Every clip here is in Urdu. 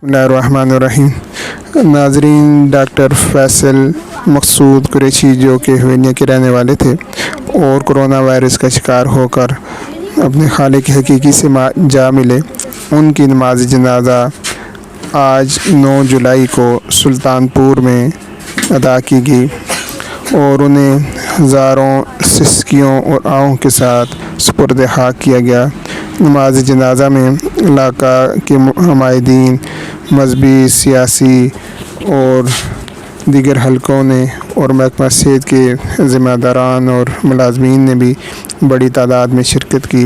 بسم اللہ الرحمن الرحیم۔ ناظرین، ڈاکٹر فیصل مقصود قریشی جو کہ حویلیہ کے رہنے والے تھے اور کرونا وائرس کا شکار ہو کر اپنے خالق حقیقی سے جا ملے، ان کی نماز جنازہ آج 9 جولائی کو سلطان پور میں ادا کی گئی اور انہیں ہزاروں سسکیوں اور آہوں کے ساتھ سپرد خاک کیا گیا۔ نماز جنازہ میں علاقہ کے نمائندین، مذہبی، سیاسی اور دیگر حلقوں نے اور محکمہ صحت کے ذمہ داران اور ملازمین نے بھی بڑی تعداد میں شرکت کی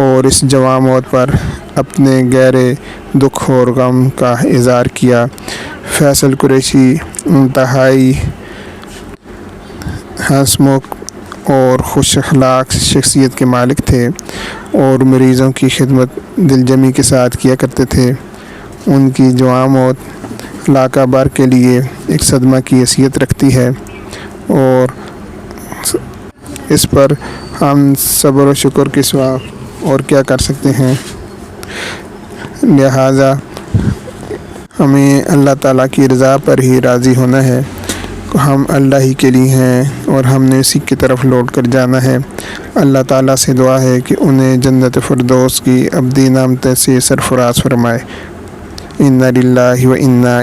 اور اس جواں موت پر اپنے گہرے دکھ اور غم کا اظہار کیا۔ فیصل قریشی انتہائی ہنسمکھ اور خوش اخلاق شخصیت کے مالک تھے اور مریضوں کی خدمت دلجمی کے ساتھ کیا کرتے تھے۔ ان کی جواں موت علاقہ بھر کے لیے ایک صدمہ کی حیثیت رکھتی ہے اور اس پر ہم صبر و شکر کے سوا اور کیا کر سکتے ہیں۔ لہٰذا ہمیں اللہ تعالیٰ کی رضا پر ہی راضی ہونا ہے۔ ہم اللہ ہی کے لیے ہیں اور ہم نے اسی کی طرف لوٹ کر جانا ہے۔ اللہ تعالیٰ سے دعا ہے کہ انہیں جنت فردوس کی ابدی نعمتوں سے سرفراز فرمائے۔ انا للہ و انا